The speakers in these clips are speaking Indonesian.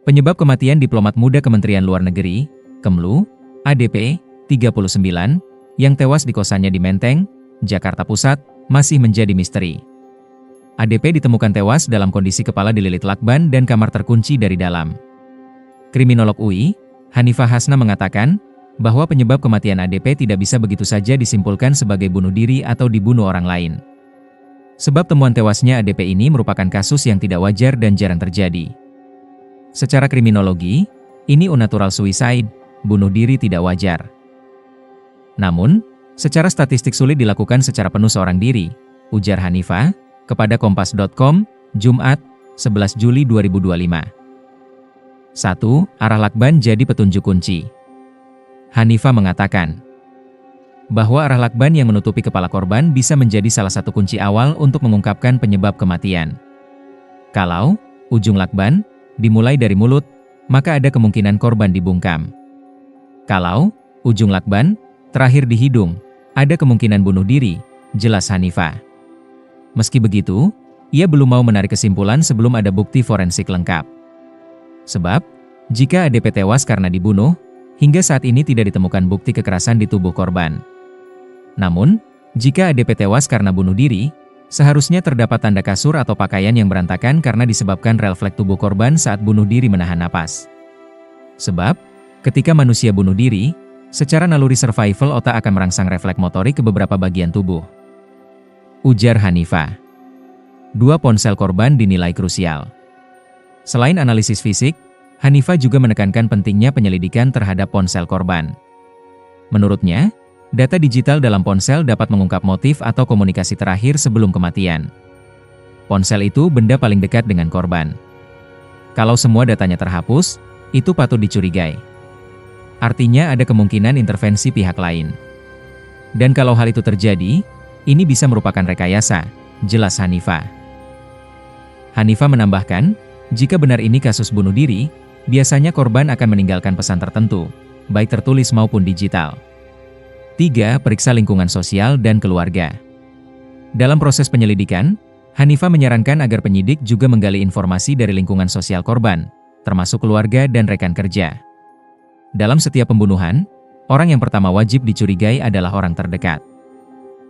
Penyebab kematian diplomat muda Kementerian Luar Negeri, Kemlu, ADP, 39, yang tewas di kosannya di Menteng, Jakarta Pusat, masih menjadi misteri. ADP ditemukan tewas dalam kondisi kepala dililit lakban dan kamar terkunci dari dalam. Kriminolog UI, Hanifah Hasna mengatakan, bahwa penyebab kematian ADP tidak bisa begitu saja disimpulkan sebagai bunuh diri atau dibunuh orang lain. Sebab temuan tewasnya ADP ini merupakan kasus yang tidak wajar dan jarang terjadi. Secara kriminologi, ini unnatural suicide, bunuh diri tidak wajar. Namun, secara statistik sulit dilakukan secara penuh seorang diri, ujar Hanifah, kepada Kompas.com, Jumat, 11 Juli 2025. 1. Arah lakban jadi petunjuk kunci. Hanifah mengatakan bahwa arah lakban yang menutupi kepala korban bisa menjadi salah satu kunci awal untuk mengungkapkan penyebab kematian. Kalau ujung lakban dimulai dari mulut, maka ada kemungkinan korban dibungkam. Kalau ujung lakban terakhir di hidung, ada kemungkinan bunuh diri, jelas Hanifah. Meski begitu, ia belum mau menarik kesimpulan sebelum ada bukti forensik lengkap. Sebab, jika ADP tewas karena dibunuh, hingga saat ini tidak ditemukan bukti kekerasan di tubuh korban. Namun, jika ADP tewas karena bunuh diri, seharusnya terdapat tanda kasur atau pakaian yang berantakan karena disebabkan refleks tubuh korban saat bunuh diri menahan napas. Sebab, ketika manusia bunuh diri, secara naluri survival otak akan merangsang refleks motorik ke beberapa bagian tubuh. Ujar Hanifah. 2. Ponsel korban dinilai krusial. Selain analisis fisik, Hanifah juga menekankan pentingnya penyelidikan terhadap ponsel korban. Menurutnya, data digital dalam ponsel dapat mengungkap motif atau komunikasi terakhir sebelum kematian. Ponsel itu benda paling dekat dengan korban. Kalau semua datanya terhapus, itu patut dicurigai. Artinya ada kemungkinan intervensi pihak lain. Dan kalau hal itu terjadi, ini bisa merupakan rekayasa, jelas Hanifah. Hanifah menambahkan, jika benar ini kasus bunuh diri, biasanya korban akan meninggalkan pesan tertentu, baik tertulis maupun digital. 3. Periksa lingkungan sosial dan keluarga. Dalam proses penyelidikan, Hanifah menyarankan agar penyidik juga menggali informasi dari lingkungan sosial korban, termasuk keluarga dan rekan kerja. Dalam setiap pembunuhan, orang yang pertama wajib dicurigai adalah orang terdekat.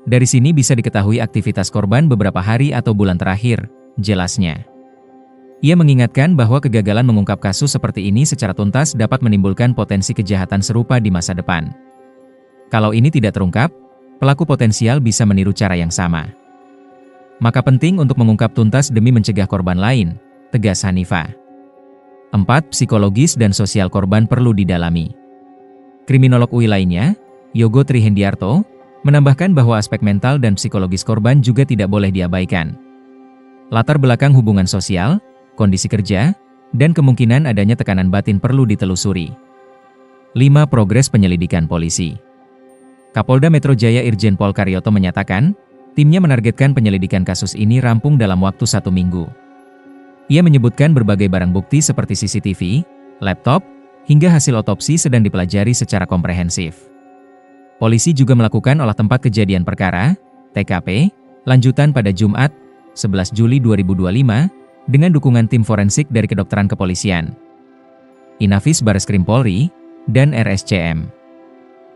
Dari sini bisa diketahui aktivitas korban beberapa hari atau bulan terakhir, jelasnya. Ia mengingatkan bahwa kegagalan mengungkap kasus seperti ini secara tuntas dapat menimbulkan potensi kejahatan serupa di masa depan. Kalau ini tidak terungkap, pelaku potensial bisa meniru cara yang sama. Maka penting untuk mengungkap tuntas demi mencegah korban lain, tegas Hanifah. 4. Psikologis dan sosial korban perlu didalami. Kriminolog UI lainnya, Yogo Trihendiarto, menambahkan bahwa aspek mental dan psikologis korban juga tidak boleh diabaikan. Latar belakang hubungan sosial, kondisi kerja, dan kemungkinan adanya tekanan batin perlu ditelusuri. 5. Progres penyelidikan polisi. Kapolda Metro Jaya Irjen Pol Karyoto menyatakan, timnya menargetkan penyelidikan kasus ini rampung dalam waktu 1 minggu. Ia menyebutkan berbagai barang bukti seperti CCTV, laptop, hingga hasil otopsi sedang dipelajari secara komprehensif. Polisi juga melakukan olah tempat kejadian perkara, TKP, lanjutan pada Jumat, 11 Juli 2025, dengan dukungan tim forensik dari kedokteran kepolisian, Inafis Bareskrim Polri, dan RSCM.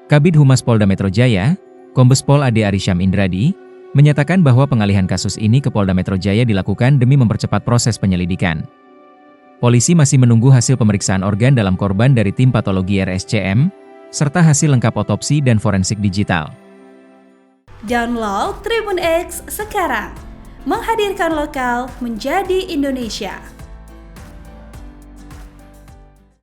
Kabid Humas Polda Metro Jaya, Kombes Pol Ade Arysyam Indradi, menyatakan bahwa pengalihan kasus ini ke Polda Metro Jaya dilakukan demi mempercepat proses penyelidikan. Polisi masih menunggu hasil pemeriksaan organ dalam korban dari tim patologi RSCM, serta hasil lengkap otopsi dan forensik digital. Download Tribun X sekarang. Menghadirkan lokal menjadi Indonesia.